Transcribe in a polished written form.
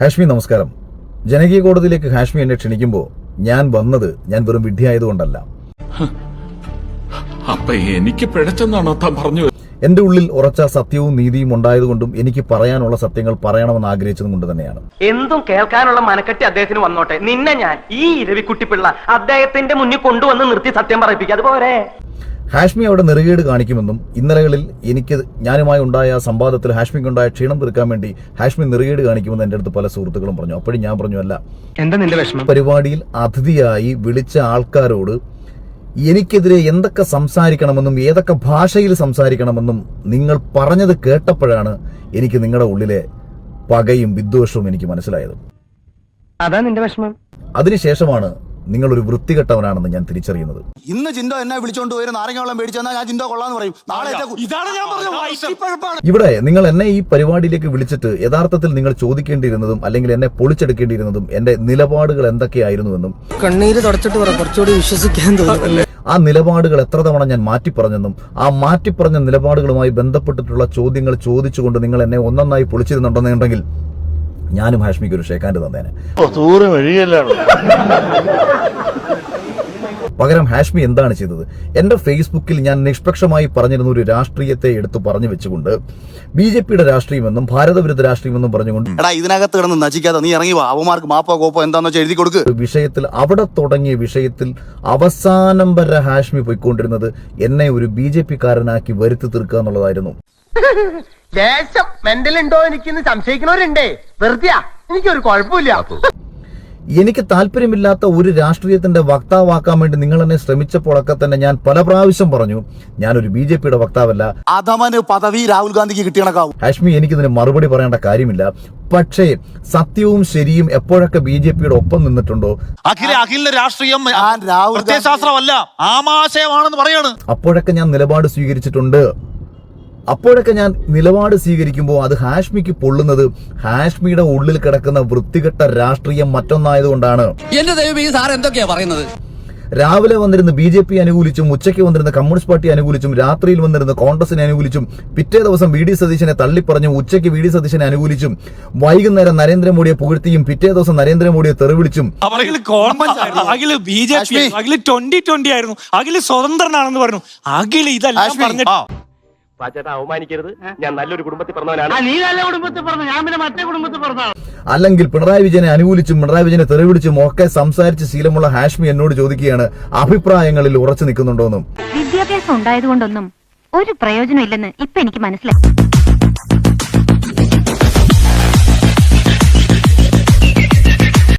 ഹാഷ്മി നമസ്കാരം. ജനകീയ കോടതിയിലേക്ക് ഹാഷ്മി എന്നെ ക്ഷണിക്കുമ്പോൾ ഞാൻ വന്നത് ഞാൻ വെറും വിഡ്ഢിയായതുകൊണ്ടല്ല. എനിക്ക് പിഴച്ചെന്നാണോ താൻ പറഞ്ഞു? എന്റെ ഉള്ളിൽ ഉറച്ച സത്യവും നീതിയും ഉണ്ടായതുകൊണ്ടും എനിക്ക് പറയാനുള്ള സത്യങ്ങൾ പറയണമെന്ന് ആഗ്രഹിച്ചതും കൊണ്ട് തന്നെയാണ്. എന്തും കേൾക്കാനുള്ള മനക്കെട്ടി അദ്ദേഹത്തിന് വന്നോട്ടെ. നിന്നെ ഞാൻ ഈ രവിക്കുട്ടിപ്പിള്ള അദ്ദേഹത്തിന്റെ മുന്നിൽ കൊണ്ടുവന്ന് നിർത്തി സത്യം പറയിപ്പിക്കുക. അതുപോലെ ഹാഷ്മി അവിടെ നെറുകേട് കാണിക്കുമെന്നും ഇന്നലകളിൽ എനിക്ക് ഞാനുമായി ഉണ്ടായ സംവാദത്തിൽ ഹാഷ്മിക്കുണ്ടായ ക്ഷീണം തീർക്കാൻ വേണ്ടി ഹാഷ്മി നെറുകേട് കാണിക്കുമെന്ന് എന്റെ അടുത്ത് പല സുഹൃത്തുക്കളും പറഞ്ഞു. അപ്പോഴും ഞാൻ പറഞ്ഞു, അല്ല, എന്താ നിന്റെ വിഷമം? പരിപാടിയിൽ അതിഥിയായി വിളിച്ച ആൾക്കാരോട് എനിക്കെതിരെ എന്തൊക്കെ സംസാരിക്കണമെന്നും ഏതൊക്കെ ഭാഷയിൽ സംസാരിക്കണമെന്നും നിങ്ങൾ പറഞ്ഞത് കേട്ടപ്പോഴാണ് എനിക്ക് നിങ്ങളുടെ ഉള്ളിലെ പകയും വിദ്വേഷവും എനിക്ക് മനസ്സിലായത്. അതാ നിന്റെ വിഷമം. അതിനുശേഷമാണ് നിങ്ങളൊരു വൃത്തികെട്ടവനാണെന്ന് ഞാൻ തിരിച്ചറിയുന്നത്. ഇന്ന് ജിൻഡോ എന്നെ വിളിച്ചോണ്ട് പോയി നാരങ്ങ വെള്ളം മേടിച്ചാൽ ഞാൻ ജിൻഡോ കൊള്ളാന്ന് പറയും. നാളെ ഇവിടെ നിങ്ങൾ എന്നെ ഈ പരിപാടിയിലേക്ക് വിളിച്ചിട്ട് യഥാർത്ഥത്തിൽ നിങ്ങൾ ചോദിക്കേണ്ടിയിരുന്നതും അല്ലെങ്കിൽ എന്നെ പൊളിച്ചെടുക്കേണ്ടിയിരുന്നതും എന്റെ നിലപാടുകൾ എന്തൊക്കെയായിരുന്നുവെന്നും കണ്ണീര് തുടച്ചിട്ട് കുറച്ചുകൂടി വിശ്വസിക്കാൻ തോന്നുന്നു. ആ നിലപാടുകൾ എത്ര തവണ ഞാൻ മാറ്റിപ്പറഞ്ഞെന്നും ആ മാറ്റിപ്പറഞ്ഞ നിലപാടുകളുമായി ബന്ധപ്പെട്ടിട്ടുള്ള ചോദ്യങ്ങൾ ചോദിച്ചുകൊണ്ട് നിങ്ങൾ എന്നെ ഒന്നൊന്നായി പൊളിച്ചിരുന്നുണ്ടെന്നുണ്ടെങ്കിൽ ഞാനും ഹാഷ്മിക്ക് ഒരു ഷേക്കാൻഡ് തന്നേനെ. പകരം ഹാഷ്മി എന്താണ് ചെയ്തത്? എന്റെ ഫേസ്ബുക്കിൽ ഞാൻ നിഷ്പക്ഷമായി പറഞ്ഞിരുന്ന ഒരു രാഷ്ട്രീയത്തെ എടുത്തു പറഞ്ഞു വെച്ചുകൊണ്ട് ബിജെപിയുടെ രാഷ്ട്രീയമെന്നും ഭാരതവിരുദ്ധ രാഷ്ട്രീയമെന്നും പറഞ്ഞുകൊണ്ട് ഇതിനകത്ത് കിടന്ന് നശിക്കാതെ നീ ഇറങ്ങി വാ, അവന്മാർക്ക് മാപ്പോ കോപ്പോ എന്താന്ന് വെച്ചാൽ എഴുതി കൊടുക്ക്. വിഷയത്തിൽ അവിടെ തുടങ്ങിയ വിഷയത്തിൽ അവസാനം വരെ ഹാഷ്മി പോയിക്കൊണ്ടിരുന്നത് എന്നെ ഒരു BJP-കാരനാക്കി വരുത്തി തീർക്കുക എന്നുള്ളതായിരുന്നു. ദേശം മെന്റൽ ഉണ്ടോ എനിക്കിന്ന് സംശയിക്കണവരുണ്ടേ. വെറുതെ എനിക്കൊരു കുഴപ്പമില്ല. എനിക്ക് താല്പര്യമില്ലാത്ത ഒരു രാഷ്ട്രീയത്തിന്റെ വക്താവാക്കാൻ വേണ്ടി നിങ്ങൾ എന്നെ ശ്രമിച്ചപ്പോഴൊക്കെ തന്നെ ഞാൻ പല പ്രാവശ്യം പറഞ്ഞു, ഞാനൊരു BJP-യുടെ വക്താവല്ല. അധമന് പദവി രാഹുൽ ഗാന്ധിക്ക് കിട്ടിയണക്കാവും. ഹാഷ്മി, എനിക്കിതിന് മറുപടി പറയേണ്ട കാര്യമില്ല. പക്ഷേ സത്യവും ശരിയും എപ്പോഴൊക്കെ BJP-യുടെ ഒപ്പം നിന്നിട്ടുണ്ടോ അഖിലിന്റെ രാഷ്ട്രീയം പ്രത്യയശാസ്ത്രമല്ല, ആമാശയമാണെന്ന് പറയാണ്. അപ്പോഴൊക്കെ ഞാൻ നിലപാട് സ്വീകരിച്ചിട്ടുണ്ട്. അപ്പോഴൊക്കെ ഞാൻ നിലപാട് സ്വീകരിക്കുമ്പോൾ അത് ഹാഷ്മിക്ക് പൊള്ളുന്നത് ഹാഷ്മിയുടെ ഉള്ളിൽ കിടക്കുന്ന വൃത്തികെട്ട രാഷ്ട്രീയം മറ്റൊന്നായതുകൊണ്ടാണ്. എന്റെ ദൈവം, ഈ സാർ എന്തൊക്കെയാ പറയുന്നത്? രാവിലെ വന്നിരുന്ന BJP അനുകൂലിച്ചും ഉച്ചയ്ക്ക് വന്നിരുന്ന കമ്മ്യൂണിസ്റ്റ് പാർട്ടി അനുകൂലിച്ചും രാത്രിയിൽ വന്നിരുന്ന കോൺഗ്രസിനെ അനുകൂലിച്ചും പിറ്റേ ദിവസം VD സതീശനെ തള്ളിപ്പറഞ്ഞും ഉച്ചയ്ക്ക് VD സതീശനെ അനുകൂലിച്ചും വൈകുന്നേരം നരേന്ദ്രമോദിയെ പുകഴ്ത്തിയും പിറ്റേ ദിവസം നരേന്ദ്രമോദിയെ തെറിവിളിച്ചും BJP 2020 ആയിരുന്നു. അഖില് സ്വതന്ത്രനാണെന്ന് പറഞ്ഞു. അഖില് ഇതെല്ലാം പറഞ്ഞിട്ട് അവമാനിക്കരുത്. ഞാൻ നല്ലൊരു കുടുംബത്തിൽ പറഞ്ഞവനാണ്. നീ നല്ല കുടുംബത്തിൽ പറഞ്ഞു, ഞാൻ പിന്നെ മറ്റേ കുടുംബത്തിൽ പറഞ്ഞതാണ്. അല്ലെങ്കിൽ പിണറായി വിജയനെ അനുകൂലിച്ചും പിണറായി വിജയനെ തെറിവിളിച്ചും ഒക്കെ സംസാരിച്ച് ശീലമുള്ള ഹാഷ്മി എന്നോട് ചോദിക്കുകയാണ് അഭിപ്രായങ്ങളിൽ ഉറച്ചു നിൽക്കുന്നുണ്ടോന്നും. വിദ്യാഭ്യാസം ഉണ്ടായതുകൊണ്ടൊന്നും ഒരു പ്രയോജനം ഇല്ലെന്ന് ഇപ്പൊ എനിക്ക് മനസ്സിലായി.